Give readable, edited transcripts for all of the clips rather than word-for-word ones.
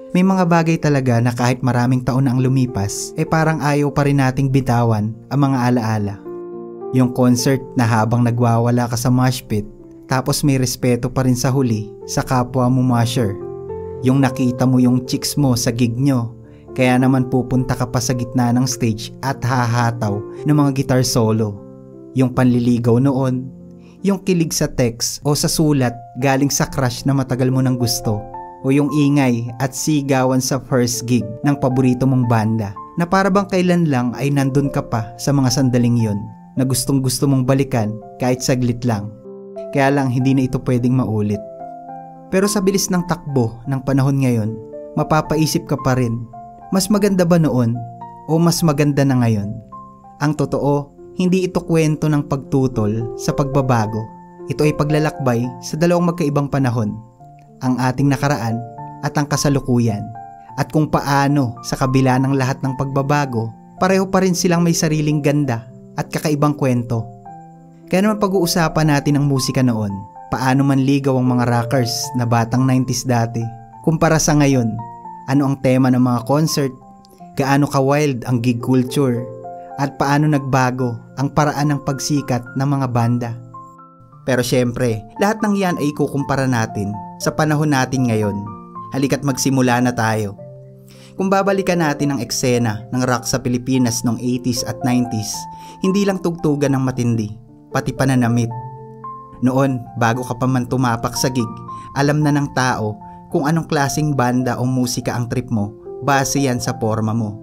May mga bagay talaga na kahit maraming taon na ang lumipas, parang ayaw pa rin nating bitawan ang mga alaala. Yung concert na habang nagwawala ka sa mosh pit, tapos may respeto pa rin sa huli sa kapwa mo mosher. Yung nakita mo yung chicks mo sa gig nyo, kaya naman pupunta ka pa sa gitna ng stage at hahataw ng mga guitar solo. Yung panliligaw noon, yung kilig sa text o sa sulat galing sa crush na matagal mo nang gusto, o yung ingay at sigawan sa first gig ng paborito mong banda na para bang kailan lang ay nandun ka pa sa mga sandaling yon na gustong gusto mong balikan kahit saglit lang. Kaya lang hindi na ito pwedeng maulit. Pero sa bilis ng takbo ng panahon ngayon, mapapaisip ka pa rin, mas maganda ba noon o mas maganda na ngayon? Ang totoo, hindi ito kwento ng pagtutol sa pagbabago. Ito ay paglalakbay sa dalawang magkaibang panahon, ang ating nakaraan at ang kasalukuyan, at kung paano sa kabila ng lahat ng pagbabago, pareho pa rin silang may sariling ganda at kakaibang kwento. Kaya naman pag-uusapan natin ang musika noon, paano manligaw ang mga rockers na batang 90s dati, kumpara sa ngayon, ano ang tema ng mga concert, gaano ka-wild ang gig culture, at paano nagbago ang paraan ng pagsikat ng mga banda. Pero syempre, lahat ng yan ay ikukumpara natin sa panahon natin ngayon. Halika't magsimula na tayo. Kung babalikan natin ang eksena ng rock sa Pilipinas noong 80s at 90s, hindi lang tugtugan ng matindi, pati pananamit. Noon, bago ka pa man tumapak sa gig, alam na ng tao kung anong klaseng banda o musika ang trip mo, base yan sa forma mo.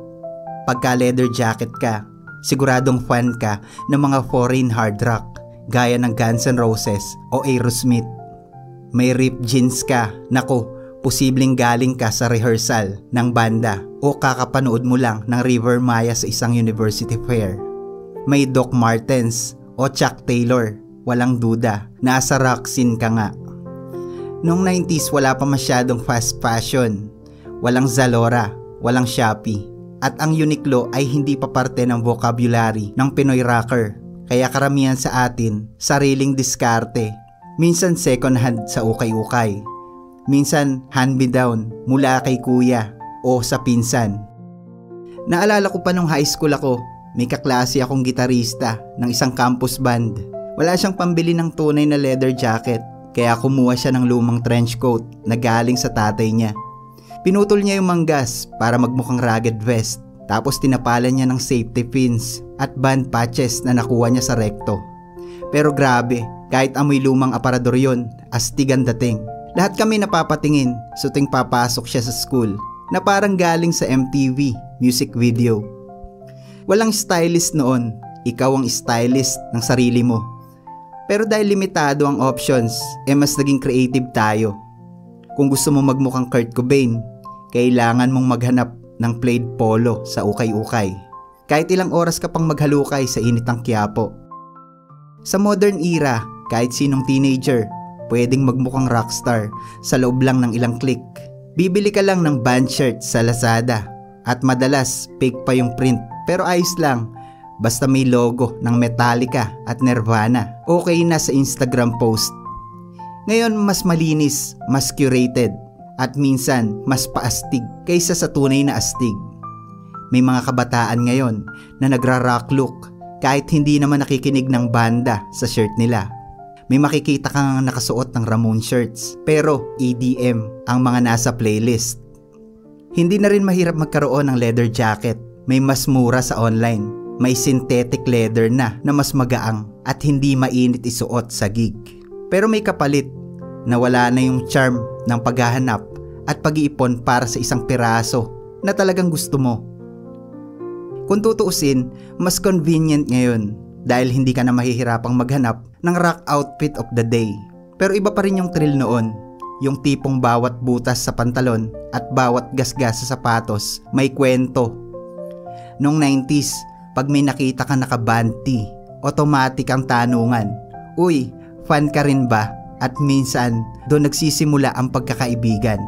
Pagka leather jacket ka, siguradong fan ka ng mga foreign hard rock, gaya ng Guns N' Roses o Aerosmith. May ripped jeans ka, naku, posibleng galing ka sa rehearsal ng banda o kakapanood mo lang ng River Maya sa isang university fair. May Doc Martens o Chuck Taylor, walang duda, nasa rock scene ka nga. Noong 90s wala pa masyadong fast fashion, walang Zalora, walang Shopee, at ang Uniqlo ay hindi pa parte ng vocabulary ng Pinoy rocker. Kaya karamihan sa atin, sariling diskarte. Minsan second hand sa ukay-ukay. Minsan hand-me-down mula kay kuya o sa pinsan. Naalala ko pa nung high school ako, may kaklase akong gitarista ng isang campus band. Wala siyang pambili ng tunay na leather jacket, kaya kumuha siya ng lumang trench coat na galing sa tatay niya. Pinutol niya yung manggas para magmukhang rugged vest. Tapos tinapalan niya ng safety pins at band patches na nakuha niya sa rekto. Pero grabe, kahit amoy lumang aparador yon, astig ang dating. Lahat kami napapatingin, suting papasok siya sa school, na parang galing sa MTV music video. Walang stylist noon, ikaw ang stylist ng sarili mo. Pero dahil limitado ang options, mas naging creative tayo. Kung gusto mo magmukhang Kurt Cobain, kailangan mong maghanap ng plaid polo sa ukay-ukay. Kahit ilang oras ka pang maghalukay sa init ng Quiapo. Sa modern era, kahit sinong teenager, pwedeng magmukhang rockstar sa loob lang ng ilang click. Bibili ka lang ng band shirt sa Lazada at madalas fake pa yung print, pero ayos lang. Basta may logo ng Metallica at Nirvana, okay na sa Instagram post. Ngayon mas malinis, mas curated, at minsan mas paastig kaysa sa tunay na astig. May mga kabataan ngayon na nagra-rock look kahit hindi naman nakikinig ng banda sa shirt nila. May makikita kang nakasuot ng Ramon shirts pero EDM ang mga nasa playlist. Hindi na rin mahirap magkaroon ng leather jacket. May mas mura sa online. May synthetic leather na mas magaang at hindi mainit isuot sa gig. Pero may kapalit na wala na yung charm ng paghahanap at pag-iipon para sa isang piraso na talagang gusto mo. Kung tutuusin, mas convenient ngayon dahil hindi ka na mahihirapang maghanap ng rock outfit of the day. Pero iba pa rin yung thrill noon, yung tipong bawat butas sa pantalon at bawat gasgas sa sapatos may kwento. Noong 90s, pag may nakita ka naka-banty, automatic ang tanungan, uy, fan ka rin ba? At minsan, doon nagsisimula ang pagkakaibigan.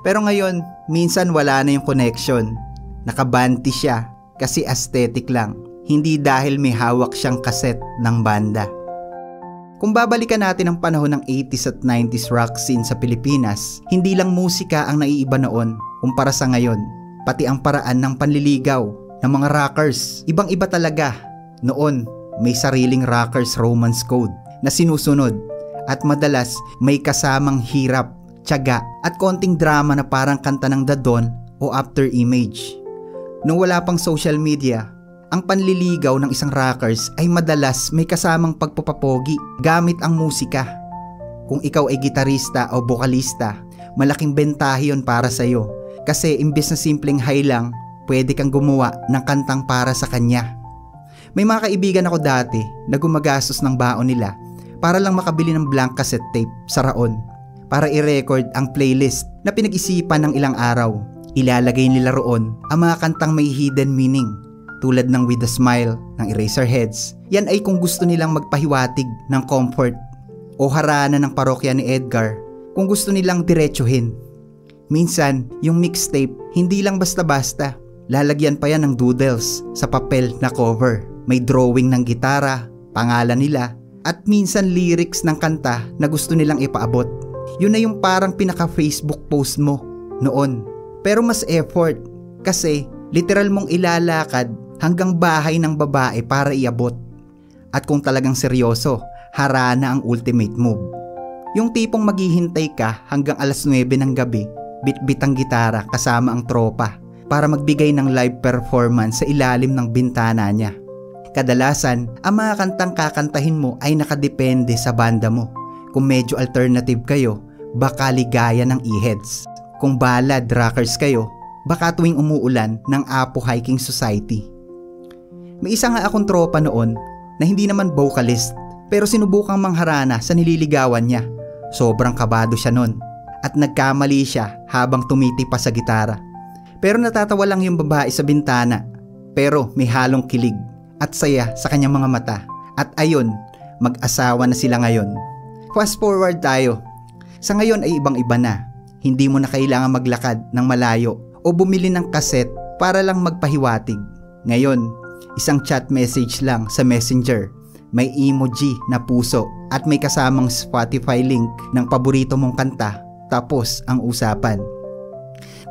Pero ngayon, minsan wala na yung connection. Nakabanti siya kasi aesthetic lang, hindi dahil may hawak siyang kaset ng banda. Kung babalikan natin ang panahon ng 80s at 90s rock scene sa Pilipinas, hindi lang musika ang naiiba noon, kumpara sa ngayon. Pati ang paraan ng panliligaw ng mga rockers, ibang-iba talaga. Noon, may sariling rockers romance code na sinusunod at madalas may kasamang hirap, tiyaga at konting drama na parang kanta ng The Dawn o After Image. Nung wala pang social media, ang panliligaw ng isang rockers ay madalas may kasamang pagpapapogi gamit ang musika. Kung ikaw ay gitarista o bokalista, malaking bentahe yun para sa'yo. Kasi imbes na simpleng high lang, pwede kang gumawa ng kantang para sa kanya. May mga kaibigan ako dati na gumagastos ng baon nila para lang makabili ng blank cassette tape sa Raon para i-record ang playlist na pinag-isipan ng ilang araw. Ilalagay nila roon ang mga kantang may hidden meaning tulad ng With a Smile ng Eraserheads. Yan ay kung gusto nilang magpahiwatig ng comfort, o Harana ng Parokya ni Edgar kung gusto nilang diretsuhin. Minsan, yung mixtape hindi lang basta-basta. Lalagyan pa yan ng doodles sa papel na cover. May drawing ng gitara, pangalan nila, at minsan lyrics ng kanta na gusto nilang ipaabot. Yun na yung parang pinaka-Facebook post mo noon. Pero mas effort kasi literal mong ilalakad hanggang bahay ng babae para iabot. At kung talagang seryoso, Harana ang ultimate move. Yung tipong maghihintay ka hanggang alas 9 ng gabi, bit-bit ang gitara kasama ang tropa para magbigay ng live performance sa ilalim ng bintana niya. Kadalasan, ang mga kantang kakantahin mo ay nakadepende sa banda mo. Kung medyo alternative kayo, baka Ligaya ng E-Heads. Kung ballad rockers kayo, baka Tuwing Umuulan ng Apo Hiking Society. May isa nga akong tropa noon na hindi naman vocalist pero sinubukang mangharana sa nililigawan niya. Sobrang kabado siya noon at nagkamali siya habang tumitipa sa gitara. Pero natatawa lang yung babae sa bintana, pero may halong kilig at saya sa kanyang mga mata. At ayun, mag-asawa na sila ngayon. Fast forward tayo. Sa ngayon ay ibang-iba na. Hindi mo na kailangan maglakad ng malayo o bumili ng kaset para lang magpahiwatig. Ngayon, isang chat message lang sa Messenger, may emoji na puso at may kasamang Spotify link ng paborito mong kanta, tapos ang usapan.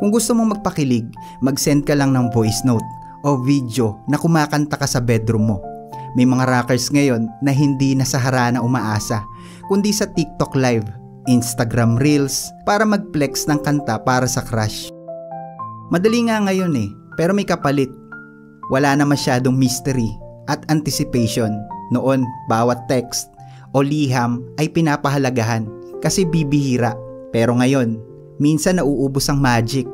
Kung gusto mong magpakilig, mag-send ka lang ng voice note o video na kumakanta ka sa bedroom mo. May mga rockers ngayon na hindi na sa Harana umaasa, kundi sa TikTok Live, Instagram Reels para mag-flex ng kanta para sa crush. Madali nga ngayon pero may kapalit. Wala na masyadong mystery at anticipation. Noon, bawat text o liham ay pinapahalagahan kasi bibihira. Pero ngayon, minsan nauubos ang magic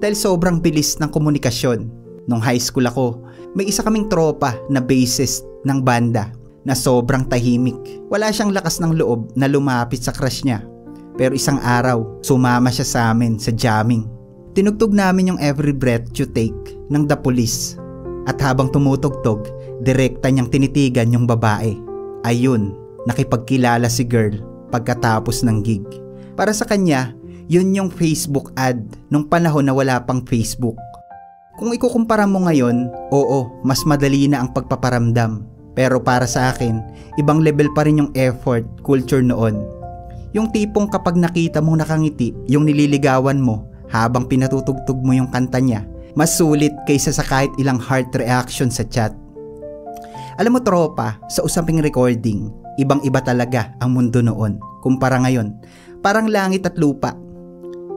dahil sobrang bilis ng komunikasyon. Nung high school ako, may isa kaming tropa na bassist ng banda na sobrang tahimik. Wala siyang lakas ng loob na lumapit sa crush niya. Pero isang araw, sumama siya sa amin sa jamming. Tinugtog namin yung Every Breath You Take ng The Police. At habang tumutugtog, direkta niyang tinitigan yung babae. Ayun, nakipagkilala si girl pagkatapos ng gig. Para sa kanya, yun yung Facebook ad nung panahon na wala pang Facebook. Kung ikukumpara mo ngayon, oo, mas madali na ang pagpaparamdam. Pero para sa akin, ibang level pa rin yung effort, culture noon. Yung tipong kapag nakita mong nakangiti yung nililigawan mo habang pinatutugtog mo yung kanta niya, mas sulit kaysa sa kahit ilang heart reaction sa chat. Alam mo tropa, sa usaping recording, ibang-iba talaga ang mundo noon kumpara ngayon. Parang langit at lupa.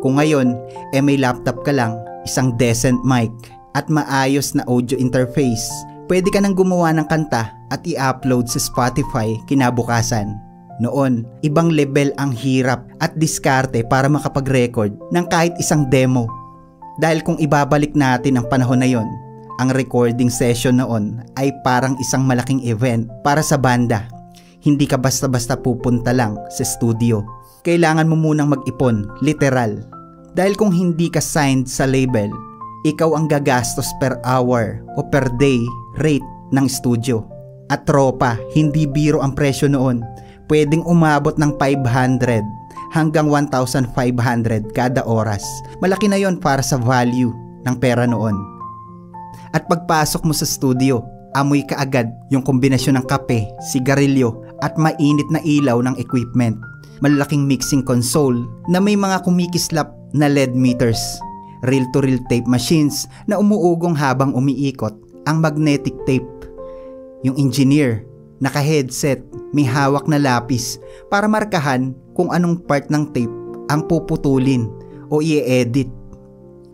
Kung ngayon, may laptop ka lang, isang decent mic at maayos na audio interface, pwede ka nang gumawa ng kanta at i-upload sa Spotify kinabukasan. Noon, ibang level ang hirap at diskarte para makapag-record ng kahit isang demo. Dahil kung ibabalik natin ang panahon na yon, ang recording session noon ay parang isang malaking event para sa banda. Hindi ka basta-basta pupunta lang sa studio. Kailangan mo munang mag-ipon, literal. Dahil kung hindi ka signed sa label, ikaw ang gagastos per hour o per day rate ng studio. At tropa, hindi biro ang presyo noon. Pwedeng umabot ng 500 hanggang 1,500 kada oras. Malaki na yon para sa value ng pera noon. At pagpasok mo sa studio, amoy ka agad yung kombinasyon ng kape, sigarilyo at mainit na ilaw ng equipment. Malaking mixing console na may mga kumikislap na LED meters. reel-to-reel tape machines na umuugong habang umiikot ang magnetic tape. Yung engineer, naka-headset, may hawak na lapis para markahan kung anong part ng tape ang puputulin o i-edit.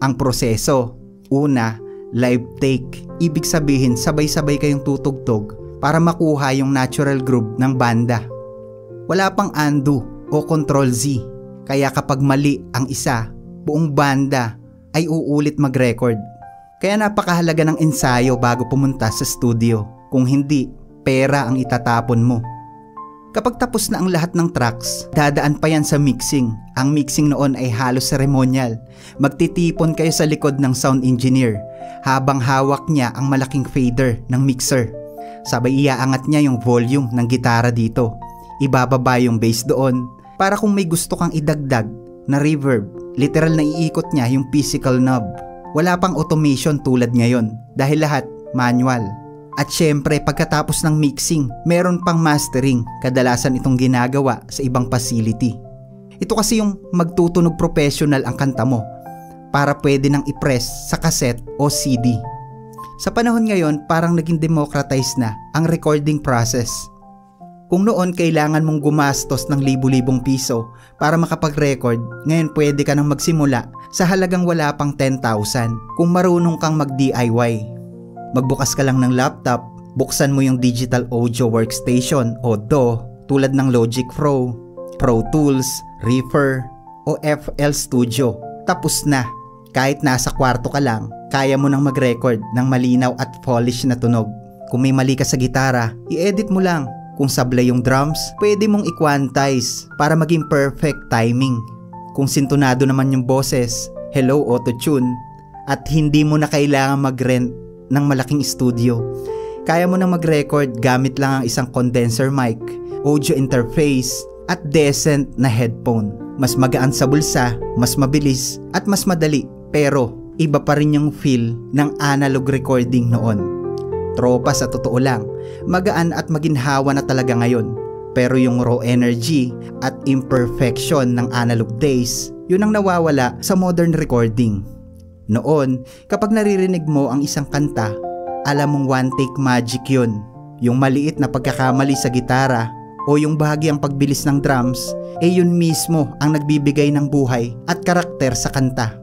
Ang proseso, una, live take. Ibig sabihin sabay-sabay kayong tutugtog para makuha yung natural groove ng banda. Wala pang undo o control Z, kaya kapag mali ang isa, buong banda ay uulit mag-record. Kaya napakahalaga ng ensayo bago pumunta sa studio. Kung hindi, pera ang itatapon mo. Kapag tapos na ang lahat ng tracks, dadaan pa yan sa mixing. Ang mixing noon ay halos ceremonial. Magtitipon kayo sa likod ng sound engineer habang hawak niya ang malaking fader ng mixer. Sabay iaangat niya yung volume ng gitara dito. Ibababa yung bass doon para kung may gusto kang idagdag na reverb, literal na iikot niya yung physical knob. Wala pang automation tulad ngayon dahil lahat manual. At syempre pagkatapos ng mixing, meron pang mastering. Kadalasan itong ginagawa sa ibang facility. Ito kasi yung magtutunog professional ang kanta mo para pwede nang i-press sa cassette o CD. Sa panahon ngayon, parang naging democratize na ang recording process. Kung noon kailangan mong gumastos ng libu-libong piso para makapag-record, ngayon pwede ka nang magsimula sa halagang wala pang 10,000 kung marunong kang mag-DIY. Magbukas ka lang ng laptop, buksan mo yung Digital Audio Workstation o DAW tulad ng Logic Pro, Pro Tools, Reaper o FL Studio. Tapos na. Kahit nasa kwarto ka lang, kaya mo nang mag-record ng malinaw at polished na tunog. Kung may mali ka sa gitara, i-edit mo lang. Kung sablay yung drums, pwede mong i-quantize para maging perfect timing. Kung sintonado naman yung boses, hello auto-tune. At hindi mo na kailangan mag-rent ng malaking studio. Kaya mo nang mag-record gamit lang ang isang condenser mic, audio interface, at decent na headphone. Mas magaan sa bulsa, mas mabilis, at mas madali. Pero, iba pa rin yung feel ng analog recording noon. Tropa sa totoo lang, magaan at maginhawa na talaga ngayon. Pero yung raw energy at imperfection ng analog days, yun ang nawawala sa modern recording. Noon, kapag naririnig mo ang isang kanta, alam mong one take magic yun. Yung maliit na pagkakamali sa gitara o yung bahagyang pagbilis ng drums, yun mismo ang nagbibigay ng buhay at karakter sa kanta.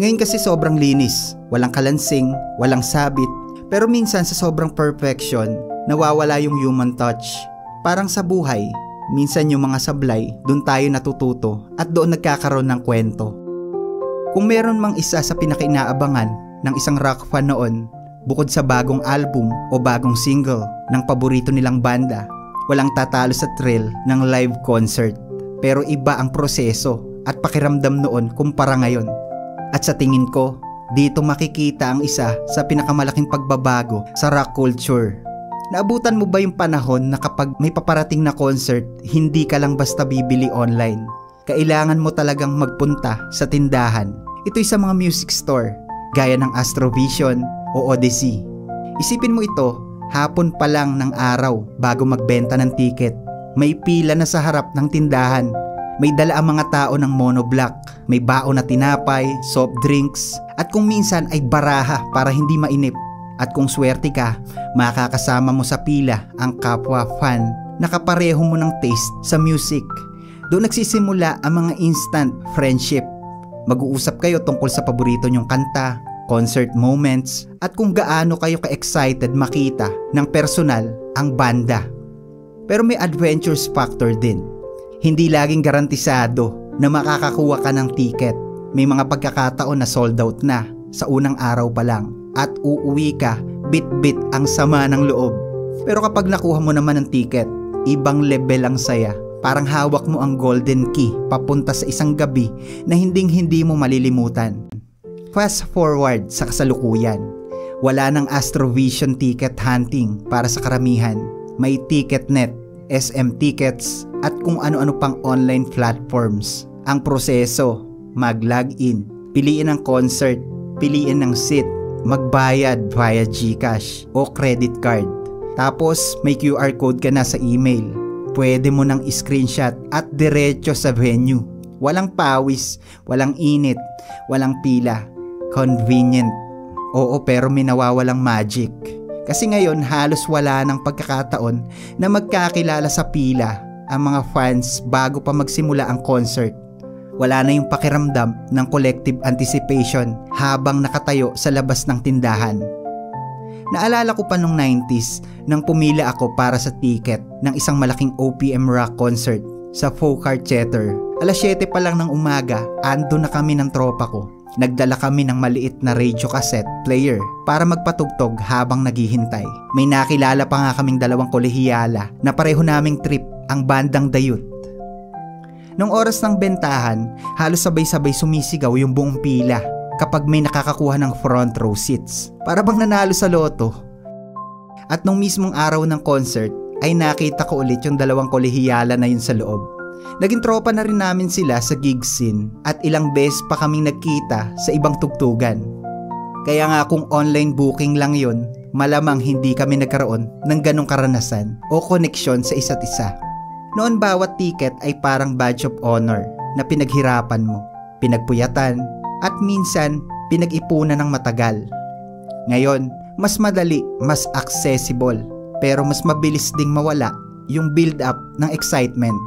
Ngayon kasi sobrang linis, walang kalansing, walang sabit, pero minsan sa sobrang perfection, nawawala yung human touch. Parang sa buhay, minsan yung mga sablay, doon tayo natututo at doon nagkakaroon ng kwento. Kung meron mang isa sa pinakainaabangan ng isang rock fan noon, bukod sa bagong album o bagong single ng paborito nilang banda, walang tatalo sa thrill ng live concert. Pero iba ang proseso at pakiramdam noon kumpara ngayon. At sa tingin ko, dito makikita ang isa sa pinakamalaking pagbabago sa rock culture. Naabutan mo ba yung panahon na kapag may paparating na concert, hindi ka lang basta bibili online? Kailangan mo talagang magpunta sa tindahan. Ito'y sa mga music store, gaya ng Astrovision o Odyssey. Isipin mo ito, hapon pa lang ng araw bago magbenta ng ticket. May pila na sa harap ng tindahan. May dala ang mga tao ng monoblock. May baon na tinapay, soft drinks, at kung minsan ay baraha para hindi mainip. At kung swerte ka, makakasama mo sa pila ang kapwa fan na kapareho mo ng taste sa music. Doon nagsisimula ang mga instant friendship. Mag-uusap kayo tungkol sa paborito nyong kanta, concert moments, at kung gaano kayo ka-excited makita ng personal ang banda. Pero may adventures factor din. Hindi laging garantisado na makakakuha ka ng ticket. May mga pagkakataon na sold out na sa unang araw pa lang at uuwi ka bit-bit ang sama ng loob. Pero kapag nakuha mo naman ng ticket, ibang level ang saya. Parang hawak mo ang golden key papunta sa isang gabi na hinding-hindi mo malilimutan. Fast forward sa kasalukuyan. Wala nang Astrovision ticket hunting para sa karamihan. May Ticketnet, SM Tickets at kung ano-ano pang online platforms. Ang proseso, mag-login, piliin ang concert, piliin ang seat, magbayad via GCash o credit card. Tapos may QR code ka na sa email. Pwede mo nang screenshot at diretso sa venue. Walang pawis, walang init, walang pila. Convenient. Oo, pero may nawawalang magic. Kasi ngayon halos wala ng pagkakataon na magkakilala sa pila ang mga fans bago pa magsimula ang concert. Wala na yung pakiramdam ng collective anticipation habang nakatayo sa labas ng tindahan. Naalala ko pa nung 90s nang pumila ako para sa ticket ng isang malaking OPM rock concert sa Folkart Theater. Alas 7 pa lang ng umaga, ando na kami ng tropa ko. Nagdala kami ng maliit na radio cassette player para magpatugtog habang naghihintay. May nakilala pa nga kaming dalawang kolehiyala na pareho naming trip ang bandang Dayut. Nung oras ng bentahan, halos sabay-sabay sumisigaw yung buong pila kapag may nakakakuha ng front row seats. Para bang nanalo sa loto. At nung mismong araw ng concert ay nakita ko ulit yung dalawang kolehiyala na yun sa loob. Naging tropa na rin namin sila sa gig scene at ilang beses pa kaming nagkita sa ibang tugtugan. Kaya nga kung online booking lang yun, malamang hindi kami nagkaroon ng ganong karanasan o koneksyon sa isa't isa. Noon bawat ticket ay parang badge of honor na pinaghirapan mo, pinagpuyatan at minsan pinag-ipunan ng matagal. Ngayon, mas madali, mas accessible, pero mas mabilis ding mawala yung build-up ng excitement.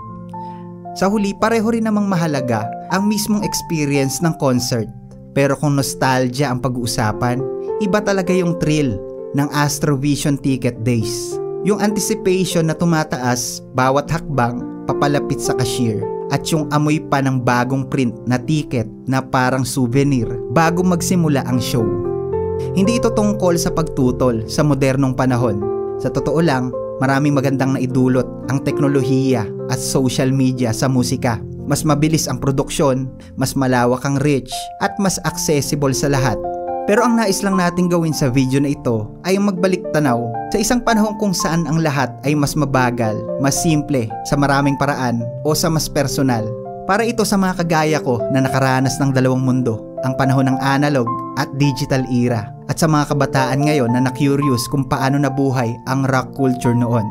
Sa huli, pareho rin namang mahalaga ang mismong experience ng concert. Pero kung nostalgia ang pag-uusapan, iba talaga yung thrill ng Astrovision Ticket Days. Yung anticipation na tumataas bawat hakbang papalapit sa cashier at yung amoy pa ng bagong print na ticket na parang souvenir bago magsimula ang show. Hindi ito tungkol sa pagtutol sa modernong panahon. Sa totoo lang, maraming magandang naidulot ang teknolohiya at social media sa musika. Mas mabilis ang produksyon, mas malawak ang reach at mas accessible sa lahat. Pero ang nais lang natin gawin sa video na ito ay magbalik tanaw sa isang panahon kung saan ang lahat ay mas mabagal, mas simple, sa maraming paraan o sa mas personal. Para ito sa mga kagaya ko na nakaranas ng dalawang mundo, ang panahon ng analog at digital era, at sa mga kabataan ngayon na na-curious kung paano nabuhay ang rock culture noon.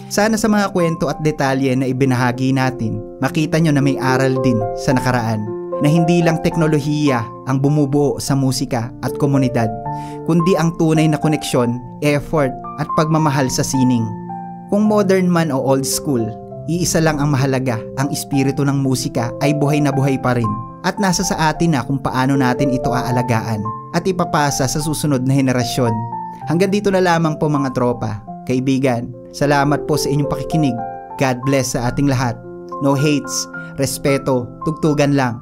Sana sa mga kwento at detalye na ibinahagi natin, makita nyo na may aral din sa nakaraan. Na hindi lang teknolohiya ang bumubuo sa musika at komunidad, kundi ang tunay na koneksyon, effort at pagmamahal sa sining. Kung modern man o old school, iisa lang ang mahalaga, ang espiritu ng musika ay buhay na buhay pa rin. At nasa sa atin na kung paano natin ito aalagaan at ipapasa sa susunod na henerasyon. Hanggang dito na lamang po mga tropa, kaibigan. Salamat po sa inyong pakikinig. God bless sa ating lahat. No hates, respeto, tugtugan lang.